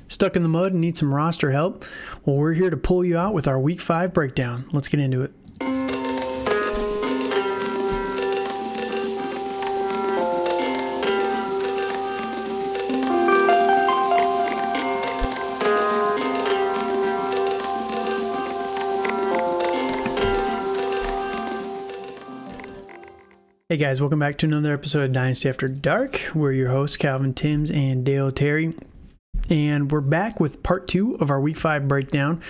Stuck in the mud and need some roster help? Well, we're here to pull you out with our Week 5 breakdown. Let's get into it. Hey guys, welcome back to another episode of Dynasty After Dark. We're your hosts, Calvin Timms and Dale Terry. And we're back with part 2 of our Week 5 breakdown.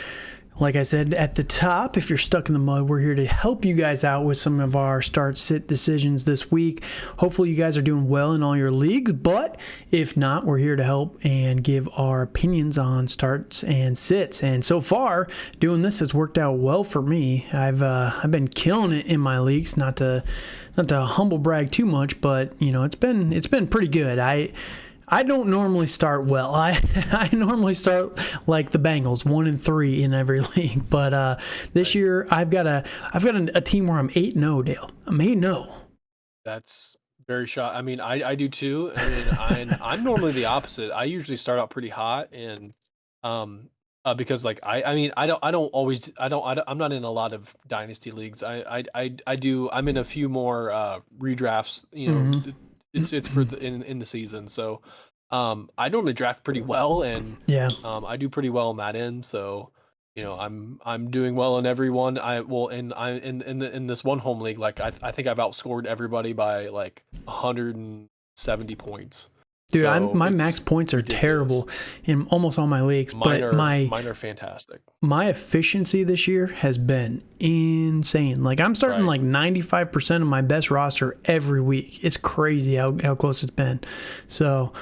Like I said at the top, if you're stuck in the mud, we're here to help you guys out with some of our start-sit decisions this week. Hopefully you guys are doing well in all your leagues, but if not, we're here to help and give our opinions on starts and sits. And so far, doing this has worked out well for me. I've been killing it in my leagues, not to humble brag too much, but you know, it's been pretty good. I don't normally start well. I normally start like the Bengals, 1-3 in every league. But this year I've got a team where I'm 8-0, Dale. I'm 8-0. That's very shocking. I mean, I do too. I mean, I'm normally the opposite. I usually start out pretty hot, and because like I'm not in a lot of dynasty leagues. I'm in a few more redrafts. You know. Mm-hmm. It's for in the season, so I normally draft pretty well, and Yeah. I do pretty well on that end. So you know, I'm doing well in everyone. In this one home league, like I think I've outscored everybody by like 170 points. Dude, So my it's max points are ridiculous. terrible in almost all my leagues, Mine but mine are fantastic. my efficiency this year has been insane. Like I'm starting Right. like 95% of my best roster every week. It's crazy how close it's been. So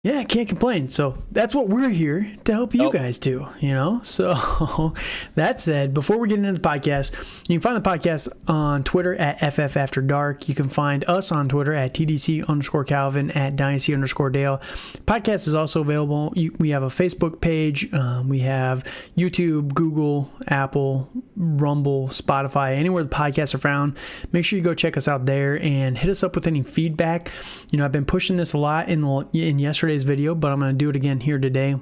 yeah, I can't complain. So that's what we're here to help you Nope. guys do, you know? So that said, before we get into the podcast, you can find the podcast on Twitter at FF After Dark. You can find us on Twitter at TDC_Calvin, at Dynasty_Dale. Podcast is also available. We have a Facebook page. We have YouTube, Google, Apple, Rumble, Spotify, anywhere the podcasts are found. Make sure you go check us out there and hit us up with any feedback. You know, I've been pushing this a lot in yesterday's video, but I'm going to do it again here today.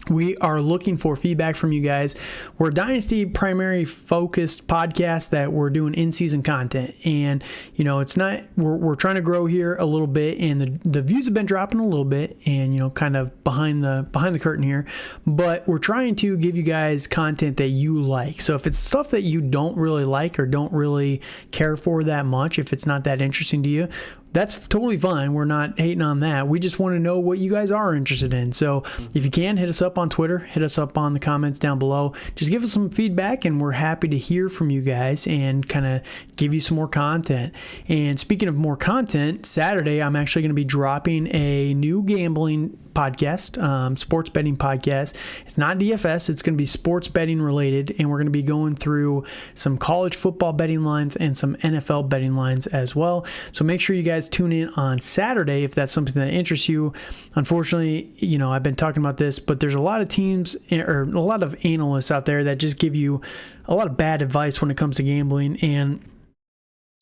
We are looking for feedback from you guys. We're a Dynasty primary focused podcast that we're doing in-season content. And, you know, it's not, we're trying to grow here a little bit, and the views have been dropping a little bit, and, you know, kind of behind the curtain here. But we're trying to give you guys content that you like. So if it's stuff that you don't really like or don't really care for that much, if it's not that interesting to you, that's totally fine. We're not hating on that. We just want to know what you guys are interested in. So if you can, hit us up on Twitter, hit us up on the comments down below. Just give us some feedback, and we're happy to hear from you guys and kind of give you some more content. And speaking of more content, Saturday I'm actually going to be dropping a new gambling podcast, sports betting podcast. It's not DFS. It's going to be sports betting related, and we're going to be going through some college football betting lines and some NFL betting lines as well. So make sure you guys tune in on Saturday if that's something that interests you. Unfortunately, you know, I've been talking about this, but there's a lot of teams or a lot of analysts out there that just give you a lot of bad advice when it comes to gambling. And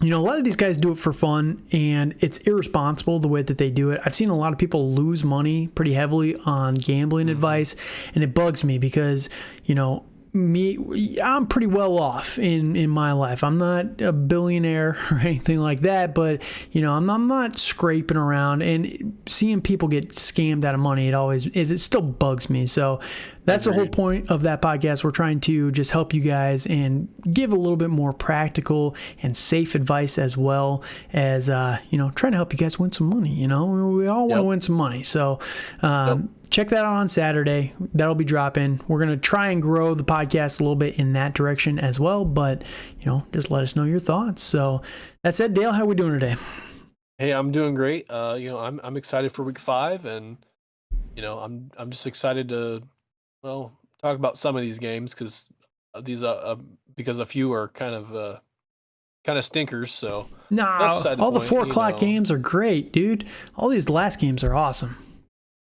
you know, a lot of these guys do it for fun, and it's irresponsible the way that they do it. I've seen a lot of people lose money pretty heavily on gambling advice, and it bugs me because, you know, I'm pretty well off in my life. I'm not a billionaire or anything like that, but you know, I'm not scraping around, and seeing people get scammed out of money, it still bugs me. So that's the whole point of that podcast. We're trying to just help you guys and give a little bit more practical and safe advice, as well as you know, trying to help you guys win some money. You know, we all want to win some money. So check that out on Saturday. That'll be dropping. We're going to try and grow the podcast a little bit in that direction as well, but you know, just let us know your thoughts. So that said, Dale, how are we doing today? Hey, I'm doing great. You know, I'm excited for Week 5, and you know, I'm just excited to talk about some of these games because a few are kind of stinkers. So No, all the 4 o'clock games are great, dude. All these last games are awesome.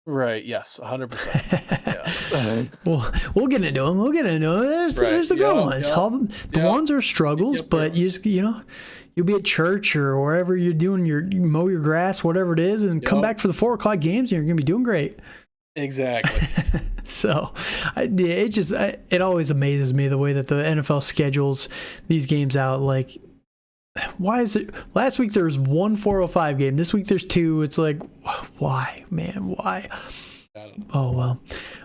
Right. Yes. 100%. Yeah. Well, we'll get into them. There's the good ones. All the ones are struggles, but you know, you'll be at church or wherever you're doing you mow your grass, whatever it is, and come back for the 4 o'clock games, and you're gonna be doing great. Exactly. So, it always amazes me the way that the NFL schedules these games out. Like, why is it? Last week there was one 4:05 game. This week there's two. It's like, why, man? Why? Oh, well.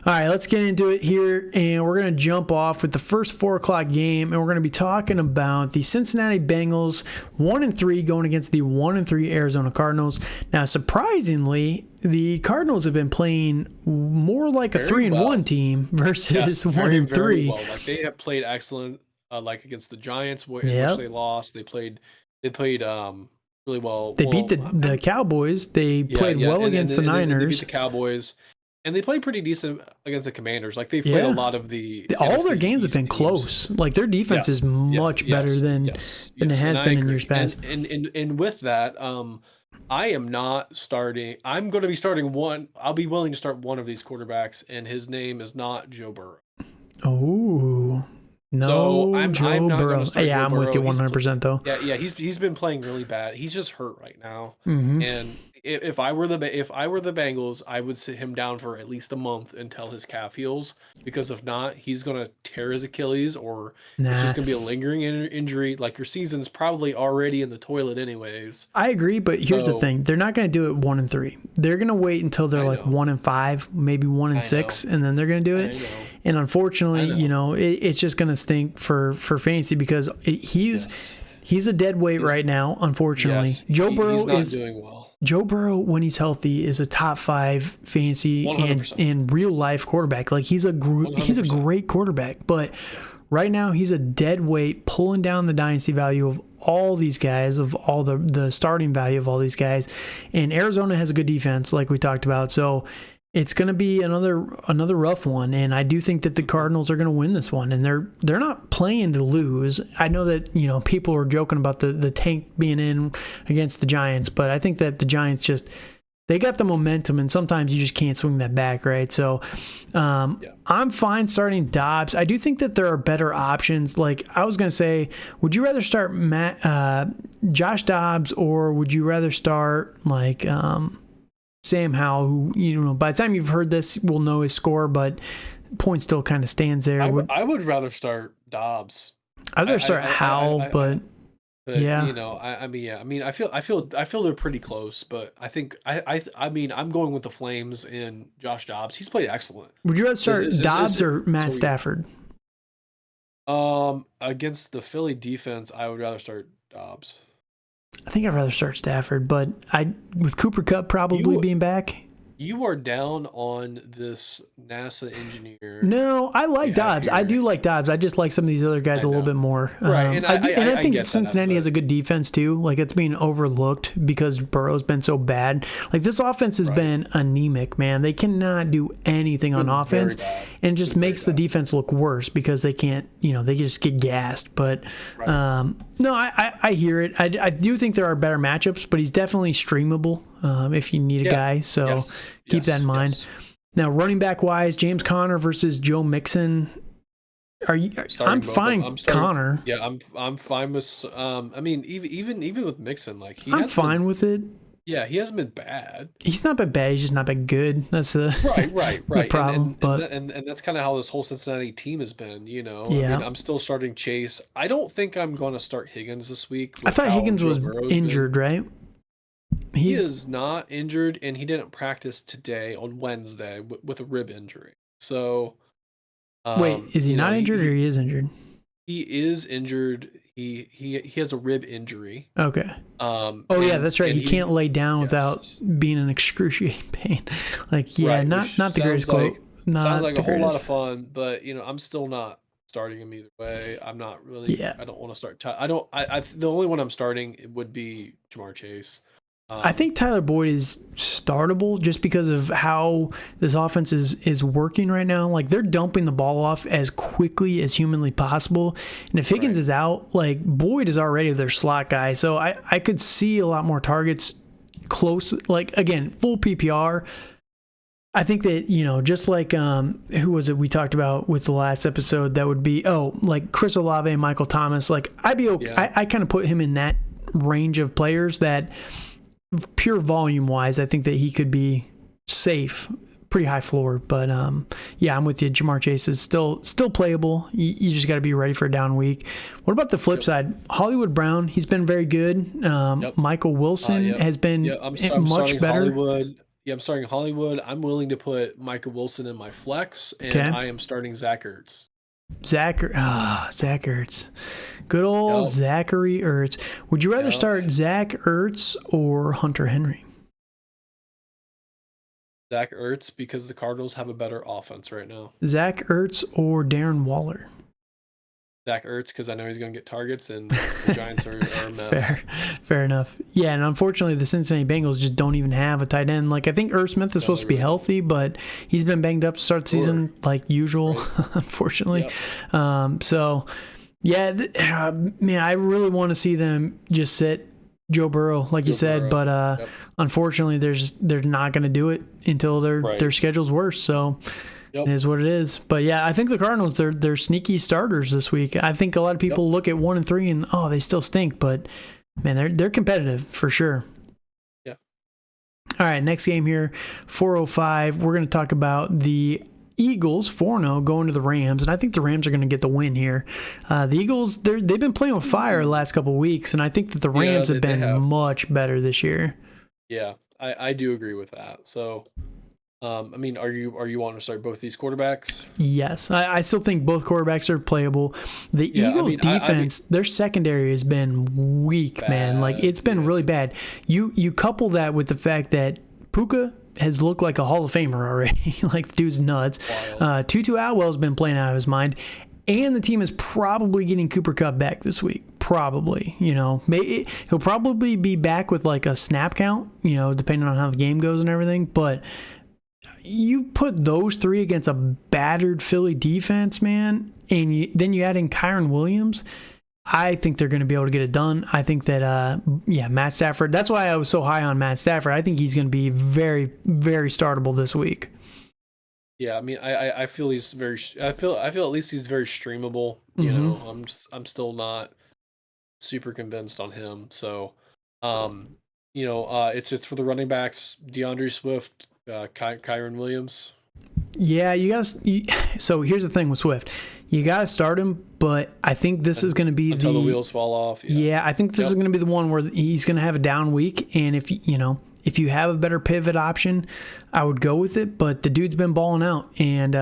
All right, let's get into it here, and we're going to jump off with the first 4 o'clock game, and we're going to be talking about the Cincinnati Bengals, 1-3, going against the 1-3 Arizona Cardinals. Now, surprisingly, the Cardinals have been playing more like a 3-1 team versus 1-3. Well. Like, they have played excellent, like against the Giants, in which they lost. They played really well. They beat the Cowboys. They played well against the Niners. They beat the Cowboys. And they played pretty decent against the Commanders. Like, they've played a lot of all their games have been close. Like, their defense is much better than it has been in years past. And with that, I am not starting. I'm going to be starting one. I'll be willing to start one of these quarterbacks, and his name is not Joe Burrow. Oh, no, so I'm not Burrow. Joe I'm with you 100% though. Yeah, he's been playing really bad. He's just hurt right now, Mm-hmm. and if I were the Bengals, I would sit him down for at least a month until his calf heals, because if not, he's gonna tear his Achilles, or it's just gonna be a lingering injury. Like, your season's probably already in the toilet anyways. I agree, but here's the thing: they're not gonna do it 1-3. They're gonna wait until they're like 1-5, maybe 1-6, and then they're gonna do it. And unfortunately, it's just gonna stink for fantasy, because he's a dead weight right now. Unfortunately, Joe Burrow is doing well. Joe Burrow, when he's healthy, is a top 5 fantasy and real life quarterback. Like, he's a great quarterback, but right now he's a dead weight, pulling down the dynasty value of all these guys, of all the starting value of all these guys. And Arizona has a good defense, like we talked about. So it's going to be another rough one, and I do think that the Cardinals are going to win this one, and they're not playing to lose. I know that people are joking about the tank being in against the Giants, but I think that the Giants they got the momentum, and sometimes you just can't swing that back, right? So I'm fine starting Dobbs. I do think that there are better options. Like, I was going to say, would you rather start Josh Dobbs, or would you rather start like Sam Howell, who, by the time you've heard this, will know his score, but point still kind of stands there. I would rather start Dobbs. I'd rather start Howell, but yeah. I feel they're pretty close, but I think I'm going with the Flames and Josh Dobbs. He's played excellent. Would you rather start Dobbs or Matt Stafford? Against the Philly defense, I would rather start Dobbs. I think I'd rather start Stafford, but with Cooper Kupp probably being back. You are down on this NASA engineer. No, I like Dobbs. I do like Dobbs. I just like some of these other guys a little bit more. Right, and I think Cincinnati has a good defense too. Like, it's being overlooked because Burrow's been so bad. Like, this offense has been anemic, man. They cannot do anything on offense, and it just makes the defense look worse because they can't. They just get gassed. But no, I hear it. I do think there are better matchups, but he's definitely streamable if you need a guy. So keep that in mind. Yes. Now, running back wise, James Conner versus Joe Mixon. I'm fine. Conner. Yeah, I'm fine with. Even with Mixon, like I'm fine with it. Yeah, he hasn't been bad. He's not been bad. He's just not been good. That's the right problem. And that's kind of how this whole Cincinnati team has been. I'm still starting Chase. I don't think I'm going to start Higgins this week. I thought Higgins was injured, right? He is not injured, and he didn't practice today on Wednesday with a rib injury. So, wait, is he not injured, or he is injured? He is injured. He has a rib injury. Okay. Yeah, that's right. He can't lay down without being in excruciating pain. Like, not the greatest quote. Sounds like a whole lot of fun, but I'm still not starting him either way. I'm not really. Yeah. I don't want to start. The only one I'm starting would be Jamar Chase. I think Tyler Boyd is startable just because of how this offense is working right now. Like, they're dumping the ball off as quickly as humanly possible. And if Higgins is out, like, Boyd is already their slot guy. So I could see a lot more targets close. Like, again, full PPR. I think that, just like, who was it we talked about with the last episode? That would be, like Chris Olave and Michael Thomas. Like, I'd be okay. Yeah. I kind of put him in that range of players that, pure volume wise, I think that he could be safe pretty high floor. But yeah, I'm with you. Jamar Chase is still playable. You just got to be ready for a down week. What about the flip side? Hollywood Brown, he's been very good. Michael Wilson has been much better. Hollywood. Yeah, I'm starting Hollywood. I'm willing to put Michael Wilson in my flex, and I am starting Zach Ertz. Zach Ertz. Good old Zachary Ertz. Would you rather start Zach Ertz or Hunter Henry? Zach Ertz, because the Cardinals have a better offense right now. Zach Ertz or Darren Waller? Zach Ertz, because I know he's going to get targets, and the Giants are a mess. Fair enough. Yeah, and unfortunately, the Cincinnati Bengals just don't even have a tight end. Like, I think Irv Smith is supposed to be healthy, but he's been banged up to start the season like usual, unfortunately. So, yeah, man, I really want to see them just sit Joe Burrow, like you said, but unfortunately, they're not going to do it until their schedule's worse. So it is what it is. But yeah, I think the Cardinals, they're sneaky starters this week. I think a lot of people look at 1-3 and they still stink, but man, they're competitive for sure. Yeah. All right, next game here, 4:05. We're going to talk about the Eagles 4-0 going to the Rams, and I think the Rams are going to get the win here. The Eagles, they've been playing with fire the last couple of weeks, and I think that the Rams have been much better this year. Yeah, I do agree with that. So, I mean, are you wanting to start both these quarterbacks? Yes, I still think both quarterbacks are playable. The Eagles defense, their secondary has been weak, man. Like, it's been really bad. You couple that with the fact that Puka has looked like a Hall of Famer already. Like, the dude's nuts. Tutu Atwell's been playing out of his mind. And the team is probably getting Cooper Kupp back this week. Probably. Maybe he'll probably be back with like a snap count, depending on how the game goes and everything. But you put those three against a battered Philly defense, man, and then you add in Kyron Williams, I think they're going to be able to get it done. I think that, Matt Stafford, that's why I was so high on Matt Stafford. I think he's going to be very, very startable this week. Yeah, I mean, I feel he's I feel at least he's very streamable. I'm still not super convinced on him. So, it's for the running backs, DeAndre Swift, Kyron Williams. Yeah, so here's the thing with Swift. You got to start him, but I think this is going to be until the wheels fall off. Yeah, I think this is going to be the one where he's going to have a down week, and if you have a better pivot option, I would go with it, but the dude's been balling out, and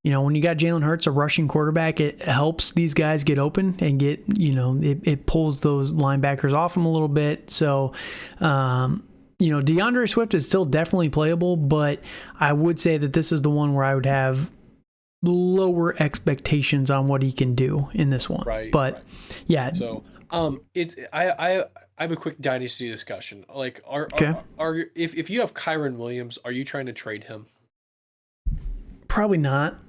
when you got Jalen Hurts, a rushing quarterback, it helps these guys get open and get, it pulls those linebackers off them a little bit. So, DeAndre Swift is still definitely playable, but I would say that this is the one where I would have lower expectations on what he can do in this one. Right. But yeah. So, I have a quick dynasty discussion. Like, if you have Kyron Williams, are you trying to trade him? Probably not.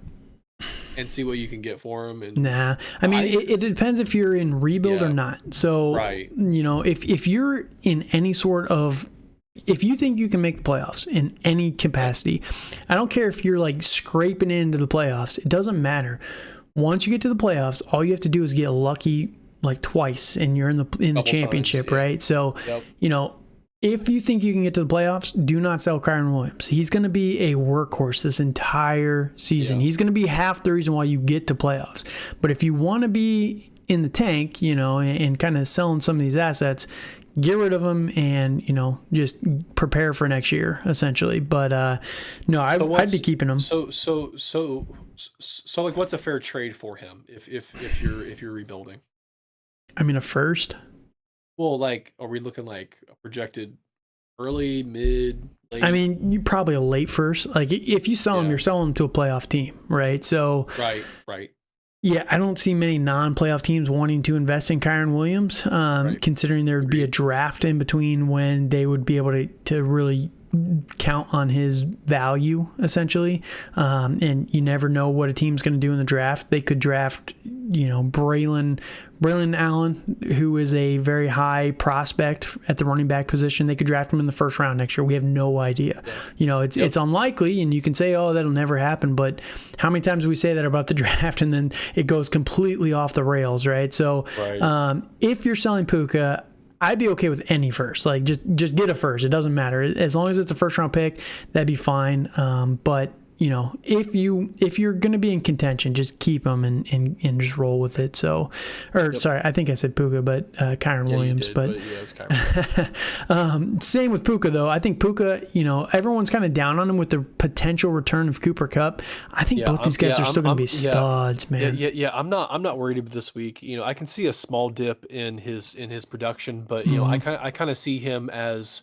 And see what you can get for him. Nah, I mean, it depends if you're in rebuild or not. So, if you're in any sort of, if you think you can make the playoffs in any capacity, I don't care if you're like scraping into the playoffs. It doesn't matter. Once you get to the playoffs, all you have to do is get lucky like twice, and you're in the championship, right? So, if you think you can get to the playoffs, do not sell Kyron Williams. He's going to be a workhorse this entire season. He's going to be half the reason why you get to playoffs. But if you want to be in the tank, and kind of selling some of these assets, get rid of them and, just prepare for next year, essentially. But no, I'd be keeping him. So like, what's a fair trade for him if you're rebuilding? I mean, a first. Well, like, are we looking like a projected early, mid, late? I mean, you probably a late first. Like, if you sell him, you're selling him to a playoff team, right? So, right. Yeah, I don't see many non-playoff teams wanting to invest in Kyron Williams, considering there would be a draft in between when they would be able to really count on his value, essentially. And you never know what a team's going to do in the draft. They could draft, Braylon Allen, who is a very high prospect at the running back position. They could draft him in the first round next year. We have no idea. It's unlikely, and you can say, oh, that'll never happen. But how many times do we say that about the draft, and then it goes completely off the rails, right? So if you're selling Puka, I'd be okay with any first. Like just get a first. It doesn't matter as long as it's a first round pick. That'd be fine. But if you're going to be in contention, just keep him and just roll with it. So, sorry, I think I said Puka, but Kyron Williams. You did, but yeah, it's Kyron. Same with Puka though. I think Puka, everyone's kind of down on him with the potential return of Cooper Kupp. I think both these guys are still going to be studs, man. Yeah. I'm not worried about this week. I can see a small dip in his production, but I kind of see him as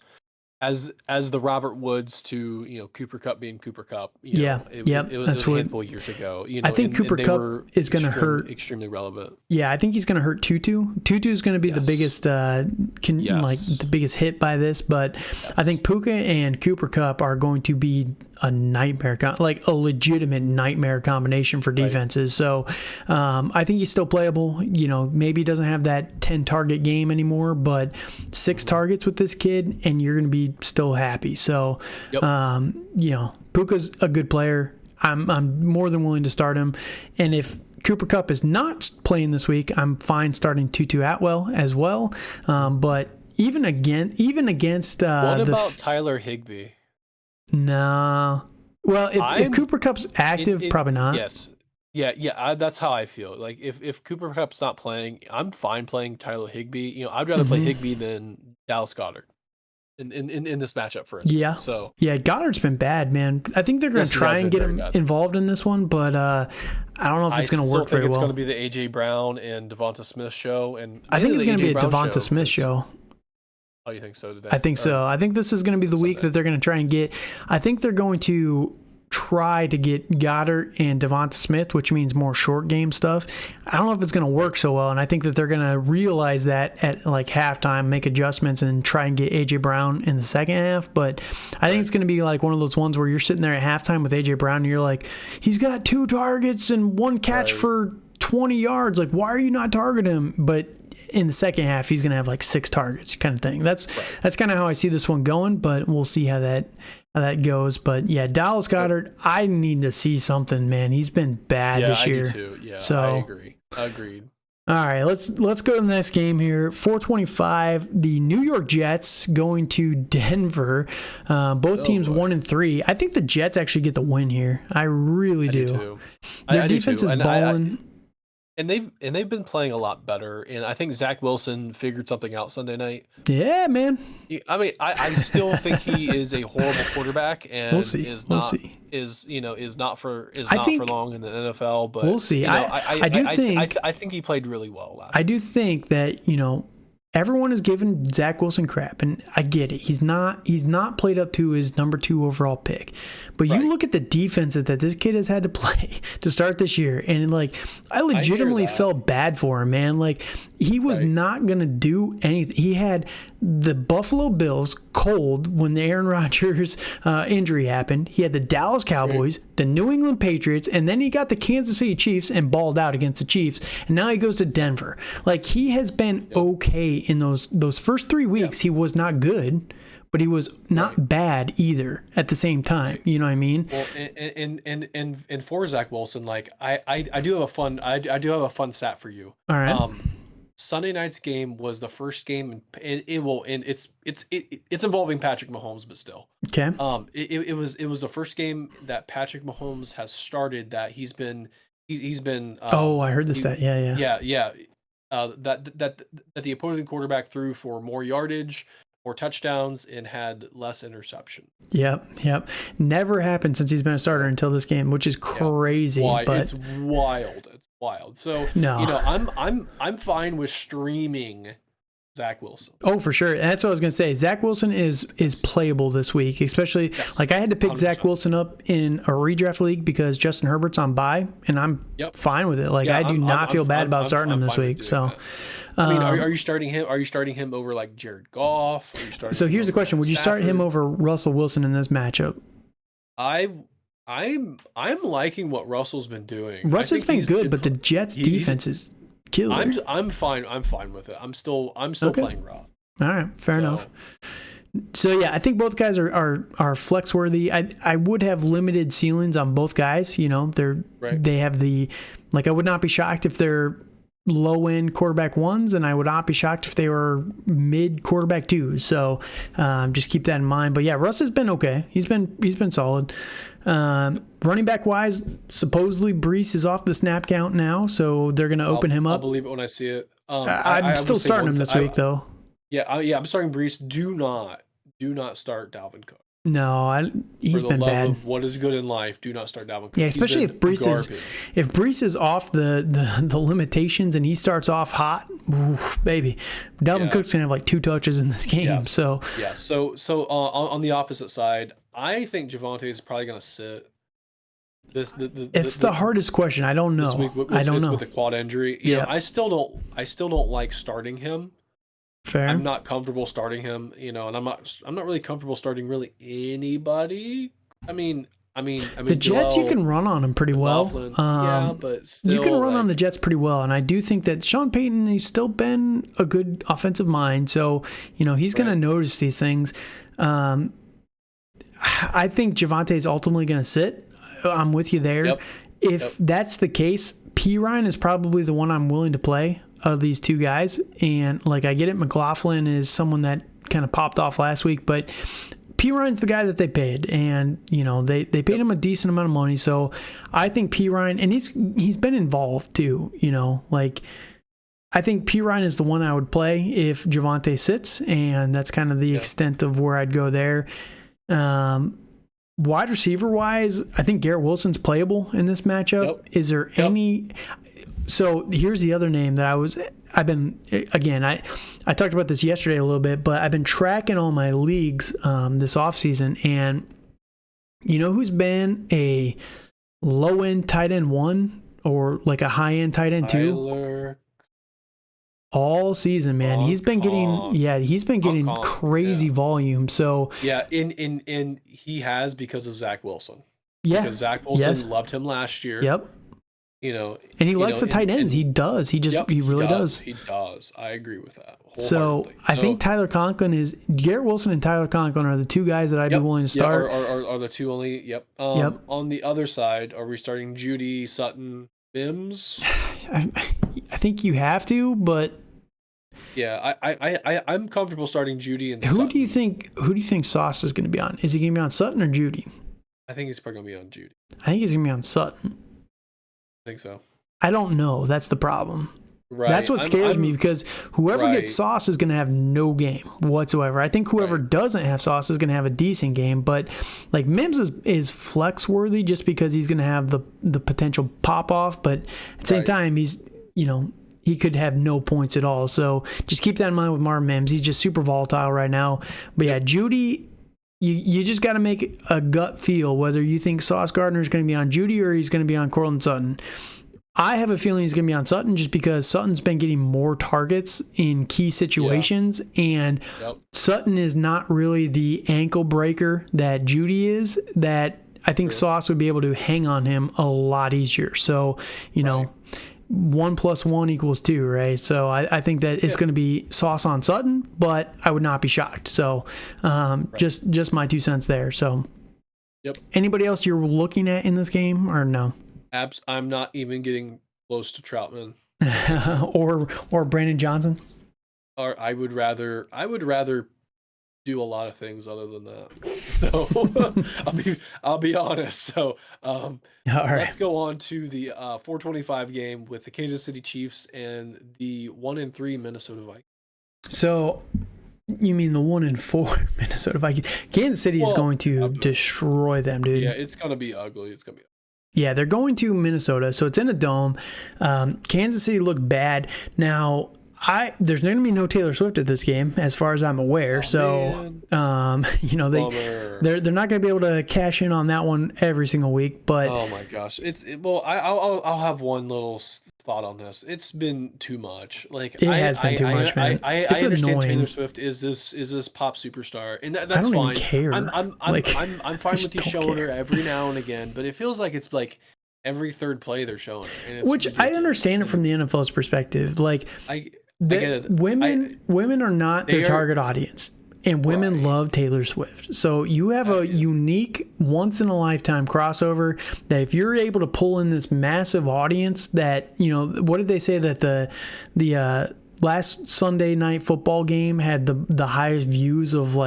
the Robert Woods to Cooper Kupp being Cooper Kupp. It was a handful of years ago. I think Cooper Kupp is going to hurt. Extremely relevant. Yeah, I think he's going to hurt Tutu. Tutu is going to be the biggest, the biggest hit by this. But I think Puka and Cooper Kupp are going to be a nightmare, like a legitimate nightmare combination for defenses. Right. So I think he's still playable. Maybe he doesn't have that 10 target game anymore, but 6 targets with this kid, and you're going to be still happy. So, Puka's a good player. I'm more than willing to start him. And if Cooper Kupp is not playing this week, I'm fine starting Tutu Atwell as well. But even against what about Tyler Higbee? No. Well, if Cooper Kupp's active, probably not. Yes. Yeah. That's how I feel. Like if Cooper Kupp's not playing, I'm fine playing Tyler Higbee. I'd rather play Higbee than Dallas Goedert in this matchup, for instance. Yeah. So Goddard's been bad, man. I think they're going to try and get him involved in this one, but I don't know if it's going to work very well. It's going to be the AJ Brown and Devonta Smith show, and I think it's going to be a Devonta Smith show. Oh, you think so today? I think so. I think this is going to be the week that they're going to try and get. I think they're going to try to get Goddard and Devonta Smith, which means more short game stuff. I don't know if it's going to work so well, and I think that they're going to realize that at like halftime, make adjustments, and try and get AJ Brown in the second half. But I think it's going to be like one of those ones where you're sitting there at halftime with AJ Brown, and you're like, he's got 2 targets and 1 catch for 20 yards. Like, why are you not targeting him? But in the second half, he's going to have like 6 targets, kind of thing. That's kind of how I see this one going, but we'll see how that goes. But yeah, Dallas Goedert, I need to see something, man. He's been bad this year. I do too. Yeah, so, I agree. Agreed. All right, let's go to the next game here. 425, the New York Jets going to Denver. Both teams 1-3. I think the Jets actually get the win here. I really do. Too. Their defense is balling. And they've been playing a lot better, and I think Zach Wilson figured something out Sunday night. Yeah, man. I mean, I still think he is a horrible quarterback, and we'll see. is not for long in the NFL. But we'll see. I think he played really well last. I do think that everyone is giving Zach Wilson crap, and I get it. He's not played up to his number 2 overall pick. But you look at the defenses that this kid has had to play to start this year, and I legitimately felt bad for him, man. Like, he was not going to do anything. He had the Buffalo Bills cold when the Aaron Rodgers injury happened. He had the Dallas Cowboys, the New England Patriots, and then he got the Kansas City Chiefs and balled out against the Chiefs. And now he goes to Denver. Like, he has been okay in those first 3 weeks. He was not good, but he was not bad either at the same time. You know what I mean? Well, and for Zach Wilson, like I do have a fun stat for you. All right. Sunday night's game was the first game, and it's involving Patrick Mahomes, but still. Okay. It was the first game that Patrick Mahomes has started that he's been. I heard this stat. Yeah. That the opposing quarterback threw for more yardage, more touchdowns, and had less interception. Yep. Never happened since he's been a starter until this game, which is crazy. But it's wild. It's wild. So I'm fine with streaming Zach Wilson. Oh, for sure. And that's what I was going to say. Zach Wilson is playable this week, especially I had to pick 100%. Zach Wilson up in a redraft league because Justin Herbert's on bye, and I'm fine with it. I do not feel bad about starting him this week. So, I mean, are you starting him? Are you starting him over like Jared Goff? So here's the question: would you start him over Russell Wilson in this matchup? I'm liking what Russell's been doing. Russell's been good, but the Jets' defense is killer. I'm fine with it. I'm still playing Roth. All right, fair enough. So yeah, I think both guys are flex worthy. I would have limited ceilings on both guys. They have the I would not be shocked if they're low end quarterback ones, and I would not be shocked if they were mid quarterback twos. So just keep that in mind. But yeah, Russ has been okay. He's been solid. Running back wise, supposedly Brees is off the snap count now, so they're going to open him up. I'll believe it when I see it. I'm still starting him this week though. Yeah, I'm starting Brees. Do not start Dalvin Cook. No, he's been bad. Of what is good in life, do not start Dalvin Cook. Yeah, especially if Brees is off the limitations and he starts off hot, oof, baby. Dalvin Cook's gonna have like 2 touches in this game. Yeah. So on the opposite side, I think Javonte is probably gonna sit. It's the hardest question. I don't know. I don't know with the quad injury. You know, I still don't like starting him. Fair. I'm not comfortable starting him, and I'm not really comfortable starting really anybody. I mean, the Jets, you can run on them pretty well. But still, you can run on the Jets pretty well, and I do think that Sean Payton, he's still been a good offensive mind, so he's going to notice these things. I think Javonte is ultimately going to sit. I'm with you there. Yep. If that's the case, P. Ryan is probably the one I'm willing to play of these two guys. And I get it, McLaughlin is someone that kind of popped off last week, but P. Ryan's the guy that they paid, and they paid him a decent amount of money. So I think P. Ryan, and he's been involved too. I think P. Ryan is the one I would play if Javonte sits, and that's kind of the extent of where I'd go there. Wide receiver wise, I think Garrett Wilson's playable in this matchup. Yep. Is there any? So here's the other name that I talked about this yesterday a little bit, but I've been tracking all my leagues this offseason, and who's been a low end tight end 1 or like a high end tight end 2 all season, man. He's been getting crazy volume. So and he has because of Zach Wilson. Yeah, because Zach Wilson loved him last year. Yep. And he likes the tight ends. He does. He really does. He does. I agree with that. So I think Tyler Conklin Garrett Wilson and Tyler Conklin are the 2 guys that I'd be willing to start. Are the 2 only? Yep. On the other side, are we starting Judy, Sutton, Mims? I think you have to, but yeah, I'm comfortable starting Judy and Who Sutton. do you think Sauce is going to be on? Is he going to be on Sutton or Judy? I think he's probably going to be on Judy. I think he's going to be on Sutton. I think so. I don't know. That's the problem. Right. That's what scares me, because whoever gets Sauce is going to have no game whatsoever. I think whoever doesn't have Sauce is going to have a decent game, but Mims is flex worthy just because he's going to have the potential pop off, but at the same time he's he could have no points at all. So just keep that in mind with Marvin Mims. He's just super volatile right now. But yeah, Judy, you just got to make a gut feel whether you think Sauce Gardner is going to be on Judy or he's going to be on Courtland Sutton. I have a feeling he's going to be on Sutton just because Sutton's been getting more targets in key situations, and Sutton is not really the ankle breaker that Judy is, that I think Sauce would be able to hang on him a lot easier. So, 1 + 1 = 2, right? So I think that it's going to be Sauce on Sutton, but I would not be shocked. So just my 2 cents there. So anybody else you're looking at in this game or no? I'm not even getting close to Troutman or Brandon Johnson. Or I would rather do a lot of things other than that. So I'll be honest. So let's go on to the 425 game with the Kansas City Chiefs and the 1-3 Minnesota Vikings. So you mean the 1-4 Minnesota Vikings? Kansas City is going to destroy them, dude. Yeah, it's gonna be ugly. Yeah, they're going to Minnesota, so it's in a dome. Kansas City looked bad. Now, there's going to be no Taylor Swift at this game, as far as I'm aware. They're not going to be able to cash in on that one every single week. But oh my gosh, I'll have one little thought on this. It's been too much. It has been too much, man. I understand annoying. Taylor Swift is this pop superstar, and that's I don't fine. Even care. I'm fine with you showing her every now and again, but it feels like it's every third play they're showing her. And which I understand it from the NFL's perspective. Women are not their target audience. and women love Taylor Swift. So you have a unique, once-in-a-lifetime crossover that if you're able to pull in this massive audience that, what did they say that the last Sunday night football game had the highest views of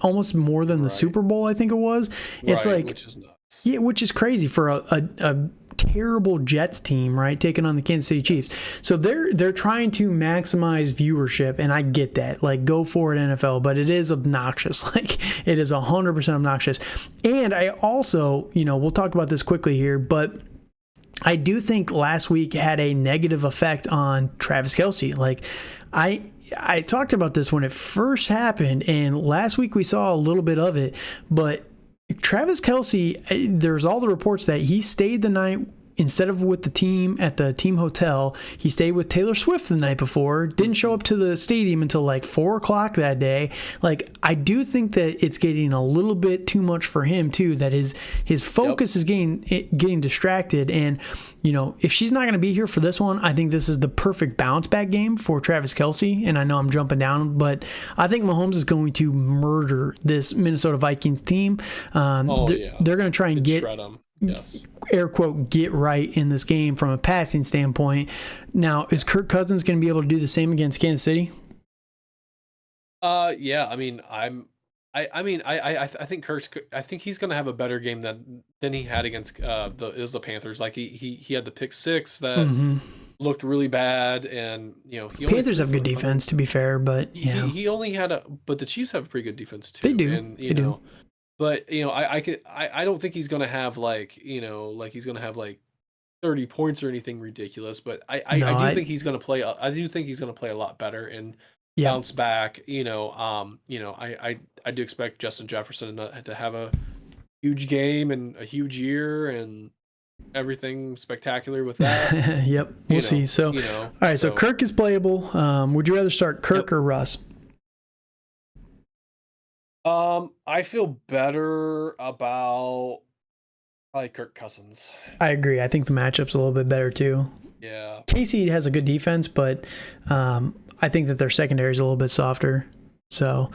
almost more than the Super Bowl, I think it was. It's which is nuts. Yeah, which is crazy for a terrible Jets team, right, taking on the Kansas City Chiefs. So they're trying to maximize viewership, and I get that. Go for it, NFL, but it is obnoxious. It is 100% obnoxious. And I also, we'll talk about this quickly here, but I do think last week had a negative effect on Travis Kelce. I talked about this when it first happened, and last week we saw a little bit of it, but Travis Kelce, there's all the reports that he stayed the night instead of with the team at the team hotel. He stayed with Taylor Swift the night before, didn't show up to the stadium until 4:00 that day. I do think that it's getting a little bit too much for him too, that his focus is getting distracted. And if she's not going to be here for this one, I think this is the perfect bounce back game for Travis Kelce. And I know I'm jumping down, but I think Mahomes is going to murder this Minnesota Vikings team. They're going to try and shred them. Yes. Air quote, get right in this game from a passing standpoint. Now, is Kirk Cousins going to be able to do the same against Kansas City? Yeah. I think he's going to have a better game than he had against the Panthers. He had the pick six that looked really bad, and Panthers have good defense, to be fair, but yeah, he only had but the Chiefs have a pretty good defense too. They do. And they do. But I don't think he's gonna have he's gonna have 30 points or anything ridiculous. But I do think he's gonna play. I do think he's gonna play a lot better and bounce back. I do expect Justin Jefferson to have a huge game and a huge year and everything spectacular with that. Yep, we'll see. So all right, so Kirk is playable. Would you rather start Kirk or Russ? I feel better about probably Kirk Cousins. I agree. I think the matchup's a little bit better too. Yeah. KC has a good defense, but I think that their secondary is a little bit softer. So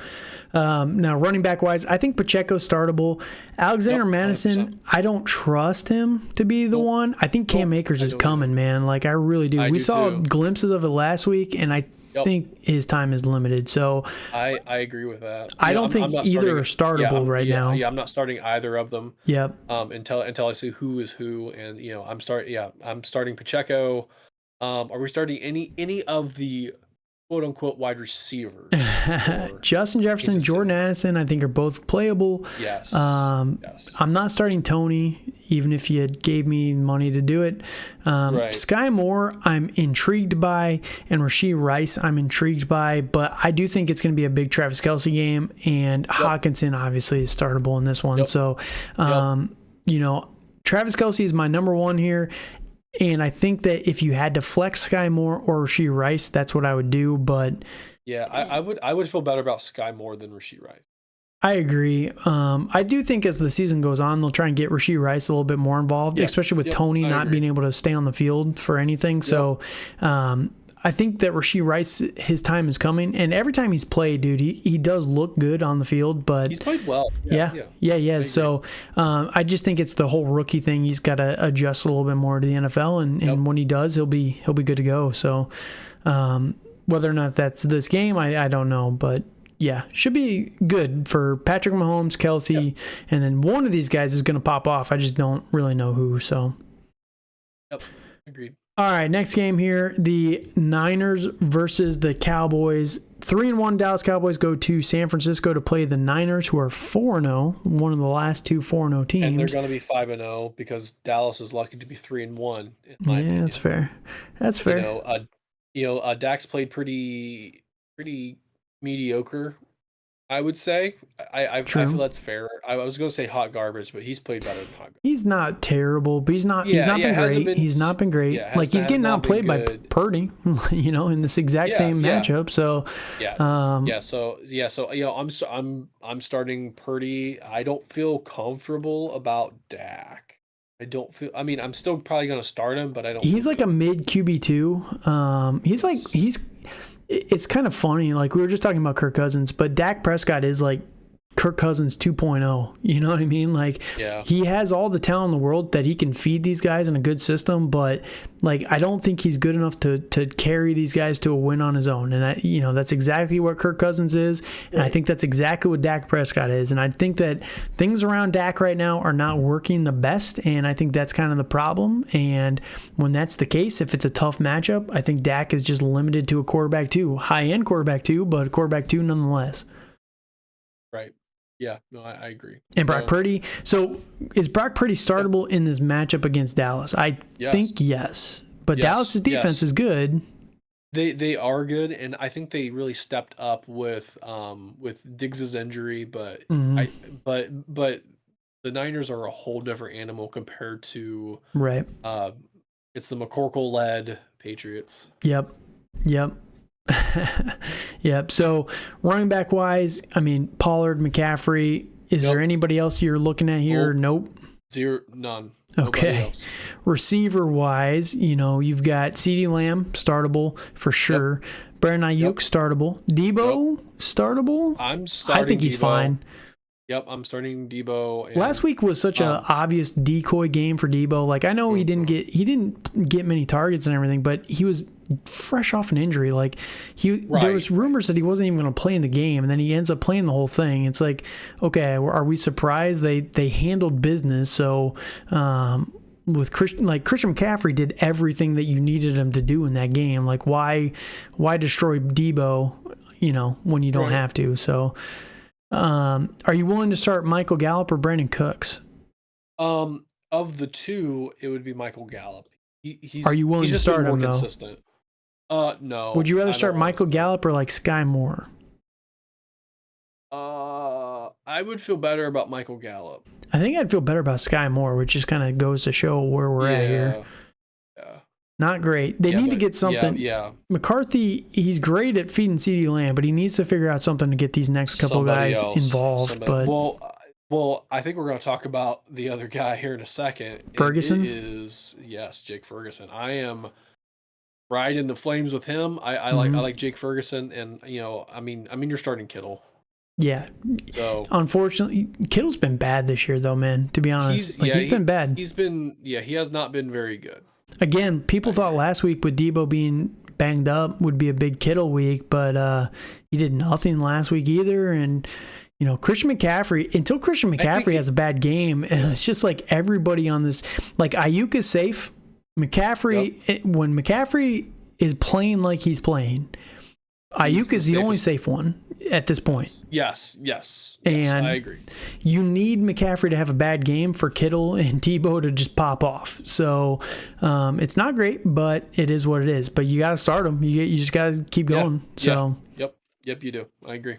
now running back wise, I think Pacheco's startable. Alexander Madison, 100%. I don't trust him to be the one. I think Cam Akers is coming, man. I really do. We saw glimpses of it last week, and I think his time is limited. So I agree with that. I don't think either are startable right now. Yeah, I'm not starting either of them. Yep. Until I see who is who, and I'm starting Pacheco. Are we starting any of the quote unquote wide receivers? Justin Jefferson, Jordan Addison, I think are both playable. Yes. Yes. I'm not starting Tony, even if you gave me money to do it. Sky Moore, I'm intrigued by, and Rashee Rice, I'm intrigued by, but I do think it's going to be a big Travis Kelce game, and Hawkinson obviously is startable in this one. So, Travis Kelce is my number one here. And I think that if you had to flex Sky Moore or Rashee Rice, that's what I would do. But yeah, I would feel better about Sky Moore than Rashee Rice. I agree. I do think as the season goes on, they'll try and get Rashee Rice a little bit more involved, especially with Tony not being able to stay on the field for anything. So I think that Rashee Rice, his time is coming. And every time he's played, dude, he does look good on the field. But he's played well. Yeah. So I just think it's the whole rookie thing. He's got to adjust a little bit more to the NFL. And when he does, he'll be good to go. So whether or not that's this game, I don't know. But yeah, should be good for Patrick Mahomes, Kelce, and then one of these guys is going to pop off. I just don't really know who. So agreed. All right, next game here, the Niners versus the Cowboys. 3-1 Dallas Cowboys go to San Francisco to play the Niners, who are 4-0, one of the last two 4-0 teams. And they're going to be 5-0 because Dallas is lucky to be 3-1. Yeah, that's fair. That's fair. Dak's played pretty mediocre, I would say. I feel that's fair. I was going to say hot garbage, but he's played better than hot garbage. He's not terrible, but he's not been great. He's not been great. He's getting outplayed by Purdy, in this exact same matchup. So I'm starting Purdy. I don't feel comfortable about Dak. I'm still probably going to start him, but I don't. He's like a mid QB2. it's kind of funny. Like, we were just talking about Kirk Cousins, but Dak Prescott is like Kirk Cousins 2.0. You know what I mean? Like, he has all the talent in the world that he can feed these guys in a good system, but like, I don't think he's good enough to carry these guys to a win on his own. And that's exactly what Kirk Cousins is. And I think that's exactly what Dak Prescott is. And I think that things around Dak right now are not working the best. And I think that's kind of the problem. And when that's the case, if it's a tough matchup, I think Dak is just limited to a quarterback 2, high-end quarterback 2, but quarterback 2 nonetheless. Right. Yeah, no, I agree. And Brock Purdy. So is Brock Purdy startable in this matchup against Dallas? I think yes. But Dallas's defense is good. They are good, and I think they really stepped up with Diggs's injury, but but the Niners are a whole different animal compared to it's the McCorkle-led Patriots. Yep. Yep. So running back wise, I mean, Pollard, McCaffrey. Is there anybody else you're looking at here? Nope. None. Okay. Receiver wise, you've got CeeDee Lamb, startable for sure. Brandon Ayuk, startable. Debo, startable. I think he's fine. Yep, I'm starting Debo. Last week was such an obvious decoy game for Debo. Like, I know he didn't get many targets and everything, but he was fresh off an injury. Like, there was rumors that he wasn't even going to play in the game, and then he ends up playing the whole thing. It's like, okay, are we surprised? They handled business. So with Christian McCaffrey did everything that you needed him to do in that game. Like, why destroy Debo? When you don't have to. So. Are you willing to start Michael Gallup or Brandon Cooks? Of the two, it would be Michael Gallup. Are you willing to start him, though? Consistent. No. Would you rather start Michael Gallup or like Sky Moore? I would feel better about Michael Gallup. I think I'd feel better about Sky Moore, which just kind of goes to show where we're at here. Yeah. Not great. They need to get something. Yeah. McCarthy, he's great at feeding CeeDee Lamb, but he needs to figure out something to get these next couple guys involved. But well, I think we're going to talk about the other guy here in a second. Ferguson? Jake Ferguson. I am right in the flames with him. I like Jake Ferguson, and I mean you're starting Kittle. Yeah. So unfortunately, Kittle's been bad this year, though, man. To be honest, he's been bad. He has not been very good. Again, people thought last week with Debo being banged up would be a big Kittle week, but he did nothing last week either. And Christian McCaffrey, until Christian McCaffrey has a bad game, and it's just like everybody on this, like Ayuk is safe. McCaffrey, when McCaffrey is playing like he's playing, Ayuk is the only safe one at this point. Yes, and I agree. You need McCaffrey to have a bad game for Kittle and Debo to just pop off. So it's not great, but it is what it is. But you got to start him. You just got to keep going. Yep, you do. I agree.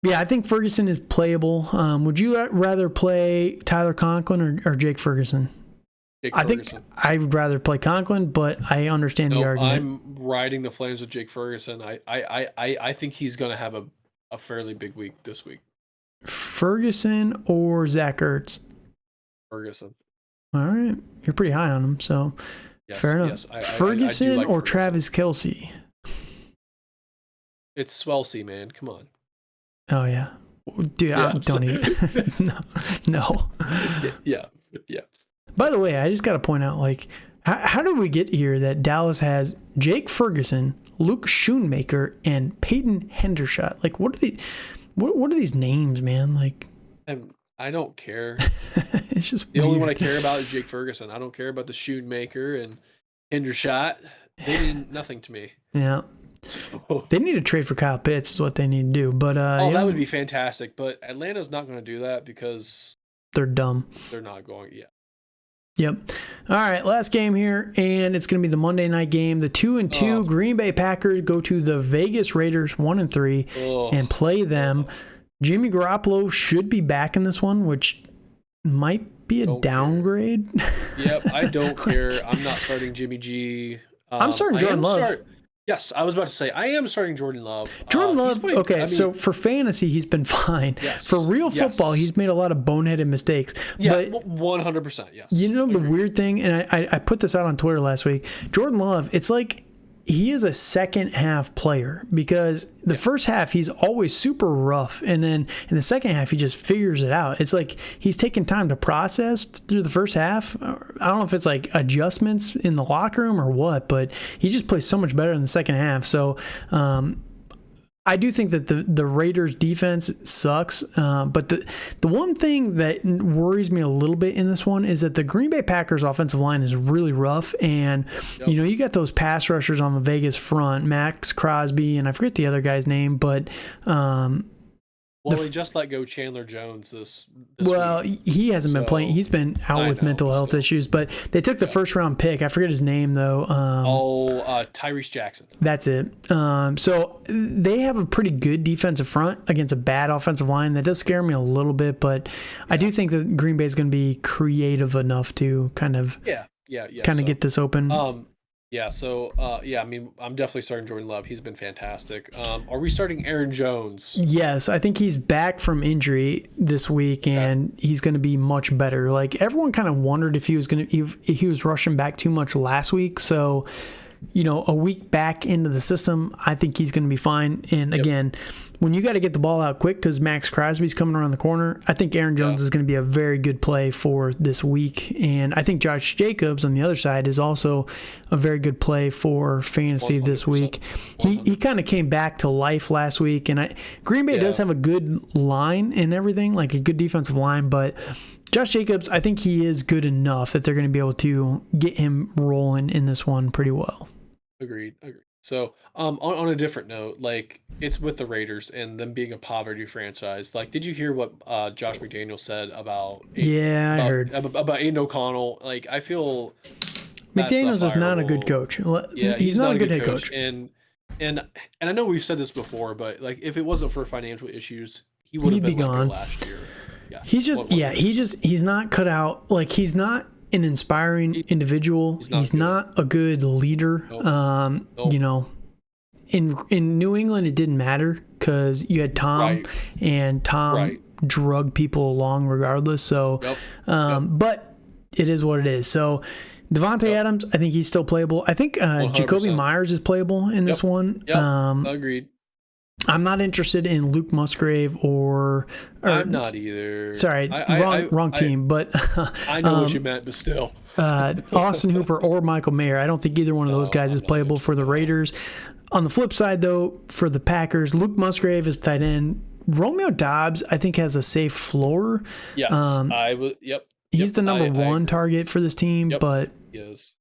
Yeah, I think Ferguson is playable. Would you rather play Tyler Conklin or Jake Ferguson? I think I would rather play Conklin, but I understand the argument. I'm riding the flames with Jake Ferguson. I think he's going to have a fairly big week this week. Ferguson or Zach Ertz? Ferguson. All right. You're pretty high on him, so fair enough. Yes, Ferguson I like or Ferguson. Travis Kelce? It's Swelsey, man. Come on. Oh, yeah. Dude, don't even. No. Yeah. By the way, I just got to point out, like, how did we get here that Dallas has Jake Ferguson, Luke Schoonmaker, and Peyton Hendershot? Like, what are these names, man? Like, I don't care. It's just the only one I care about is Jake Ferguson. I don't care about the Schoonmaker and Hendershot. They mean nothing to me. Yeah. So, they need to trade for Kyle Pitts is what they need to do. But that would be fantastic. But Atlanta's not going to do that because they're dumb. They're not going. Yeah. Yep. All right, last game here, and it's going to be the Monday night game. The 2-2 Green Bay Packers go to the Vegas Raiders 1-3 and play them. Jimmy Garoppolo should be back in this one, which might be a downgrade. Yep, I don't care. I'm not starting Jimmy G. I'm starting Jordan Love. Yes, I was about to say, I am starting Jordan Love. Jordan Love, so for fantasy, he's been fine. Yes, for real football, he's made a lot of boneheaded mistakes. Yeah, but 100%, yes. You know the weird thing, and I put this out on Twitter last week, Jordan Love, it's like he is a second half player because the first half he's always super rough, and then in the second half he just figures it out. It's like he's taking time to process through the first half. I don't know if it's like adjustments in the locker room or what, but he just plays so much better in the second half. So I do think that the Raiders defense sucks, but the one thing that worries me a little bit in this one is that the Green Bay Packers offensive line is really rough, and you got those pass rushers on the Vegas front, Max Crosby, and I forget the other guy's name, but they just let go Chandler Jones this week. He hasn't been playing. He's been out with mental health issues, but they took the first round pick. I forget his name though. Tyrese Jackson. That's it. So they have a pretty good defensive front against a bad offensive line. That does scare me a little bit, but I do think that Green Bay is going to be creative enough to kind of get this open. I mean, I'm definitely starting Jordan Love. He's been fantastic. Are we starting Aaron Jones? Yes, I think he's back from injury this week, and he's going to be much better. Like, everyone kind of wondered if he was rushing back too much last week. So, a week back into the system, I think he's going to be fine. And again, when you got to get the ball out quick because Max Crosby's coming around the corner, I think Aaron Jones is going to be a very good play for this week. And I think Josh Jacobs on the other side is also a very good play for fantasy this week. He kind of came back to life last week. And Green Bay does have a good line and everything, like a good defensive line, but Josh Jacobs, I think he is good enough that they're going to be able to get him rolling in this one pretty well. Agreed. So, on a different note, like, it's with the Raiders and them being a poverty franchise. Like, did you hear what Josh McDaniel said about? I heard about Aiden O'Connell. Like, I feel McDaniel's is not a good coach. Yeah, he's not a good head coach. And I know we've said this before, but like, if it wasn't for financial issues, he would have been gone last year. Yes. He's not cut out. Like, he's not an inspiring individual. He's not a good leader. Nope. In New England, it didn't matter because you had Tom, and Tom drug people along regardless. So, but it is what it is. So, Devontae Adams, I think he's still playable. I think Jacoby Myers is playable in this one. Agreed. I'm not interested in Luke Musgrave or I'm not either. Sorry, wrong team. But I know what you meant, but still. Austin Hooper or Michael Mayer. I don't think either one of those guys is playable for the Raiders. On the flip side, though, for the Packers, Luke Musgrave is tight end. Romeo Doubs, I think, has a safe floor. Yes, I would. Yep. He's the number one target for this team, but yes.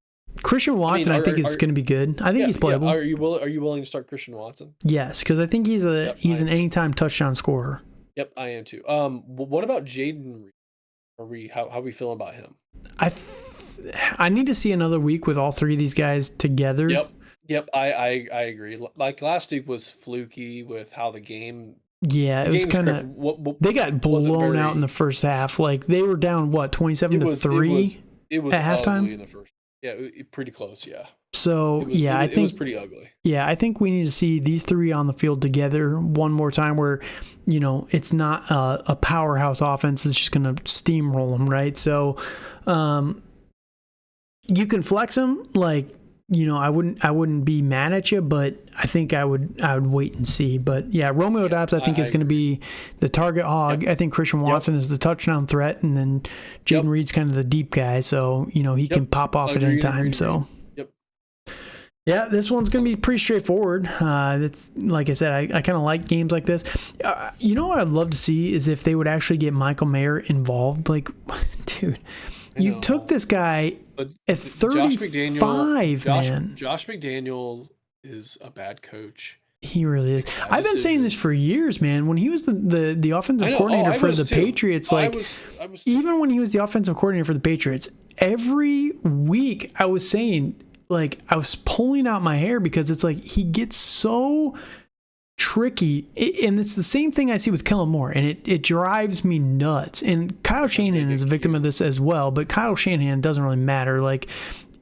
Christian Watson, I think, is going to be good. I think he's playable. Are you willing to start Christian Watson? Yes, because I think he's an anytime touchdown scorer. Yep, I am too. What about Jaden Reed? How are we feeling about him? I need to see another week with all three of these guys together. Yep, I agree. Like, last week was fluky with how the game. Yeah, it was kind of. They got blown out in the first half. Like, they were down 27-3 at halftime in the first. Yeah, pretty close. Yeah. So I think it was pretty ugly. Yeah, I think we need to see these three on the field together one more time, where it's not a powerhouse offense. It's just going to steamroll them, right? So, you can flex them, like. I wouldn't be mad at you, but I think I would wait and see. But yeah, Romeo Doubs, I think is going to be the target hog. Yep. I think Christian Watson is the touchdown threat, and then Jaden Reed's kind of the deep guy, so he can pop off at any time. So yeah, this one's going to be pretty straightforward. That's, like I said, I kind of like games like this. What I'd love to see is if they would actually get Michael Mayer involved. Like, dude, you took this guy at 35, man. Josh McDaniel is a bad coach. He really is. I've been saying this for years, man. When he was the offensive coordinator for the Patriots, even when he was the offensive coordinator for the Patriots, every week I was saying, like, I was pulling out my hair because it's like he gets so tricky, and it's the same thing I see with Kellen Moore, and it drives me nuts. And Kyle Shanahan is a victim of this as well, but Kyle Shanahan doesn't really matter. Like,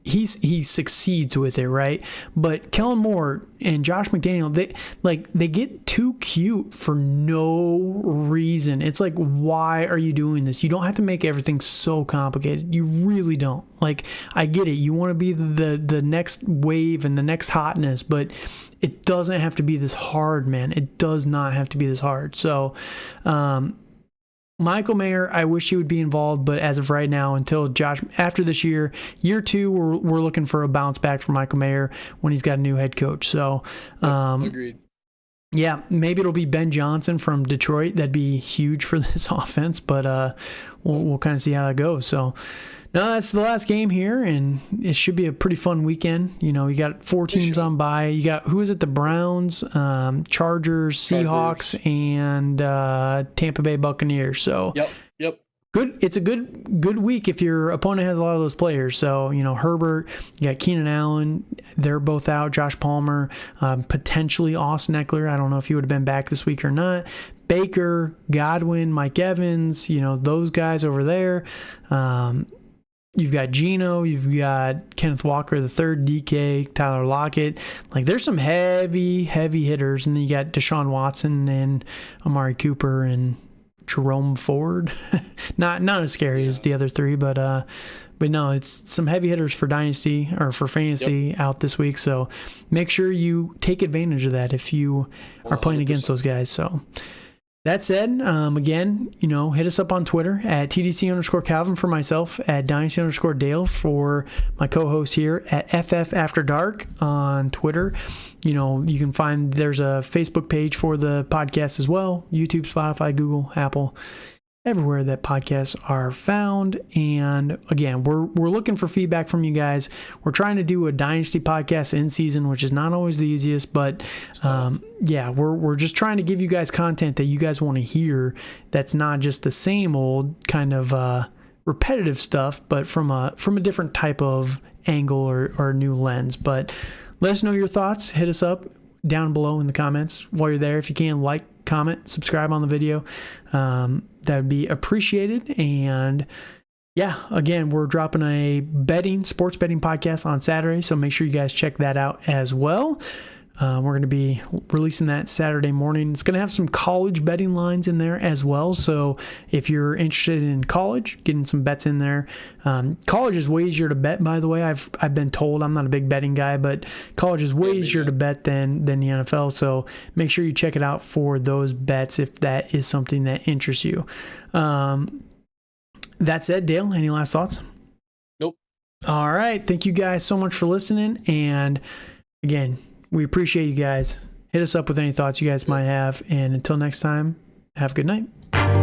he succeeds with it, right? But Kellen Moore and Josh McDaniel, they get too cute for no reason. It's like, why are you doing this? You don't have to make everything so complicated. You really don't. Like, I get it. You want to be the next wave and the next hotness, but it doesn't have to be this hard, man. It does not have to be this hard. So, Michael Mayer, I wish he would be involved, but as of right now, until Josh, after this year 2, we're looking for a bounce back for Michael Mayer when he's got a new head coach. So, agreed. Yeah, maybe it'll be Ben Johnson from Detroit. That'd be huge for this offense, but we'll kind of see how that goes. So, no, that's the last game here, and it should be a pretty fun weekend. You know, you got 4 teams on bye. You got, who is it? The Browns, Chargers, Seahawks, and Tampa Bay Buccaneers. So, yep. Good. It's a good week if your opponent has a lot of those players. So, you know, Herbert, you got Keenan Allen, they're both out. Josh Palmer, potentially Austin Eckler. I don't know if he would have been back this week or not. Baker, Godwin, Mike Evans, you know, those guys over there. You've got Geno, you've got Kenneth Walker the third, DK, Tyler Lockett. Like, there's some heavy hitters, and then you got Deshaun Watson and Amari Cooper and Jerome Ford. not as scary as the other 3, but no, it's some heavy hitters for Dynasty or for Fantasy out this week. So make sure you take advantage of that if you are playing 100%. against those guys. So that said, again, you know, hit us up on Twitter at TDC_Calvin for myself, at Dynasty_Dale for my co-host here, at FF After Dark on Twitter. You know, you can find, there's a Facebook page for the podcast as well. YouTube, Spotify, Google, Apple, everywhere that podcasts are found. And again, we're looking for feedback from you guys. We're trying to do a Dynasty podcast in season, which is not always the easiest, but we're just trying to give you guys content that you guys want to hear. That's not just the same old kind of repetitive stuff, but from a different type of angle or new lens. But let us know your thoughts. Hit us up down below in the comments while you're there. If you can, like, comment, subscribe on the video. That would be appreciated. And yeah, again, we're dropping a sports betting podcast on Saturday, so make sure you guys check that out as well. We're going to be releasing that Saturday morning. It's going to have some college betting lines in there as well. So if you're interested in college, getting some bets in there. College is way easier to bet, by the way. I've been told. I'm not a big betting guy, but college is way easier to bet than the NFL. So make sure you check it out for those bets if that is something that interests you. That said, Dale, any last thoughts? Nope. All right. Thank you guys so much for listening. And again, we appreciate you guys. Hit us up with any thoughts you guys might have. And until next time, have a good night.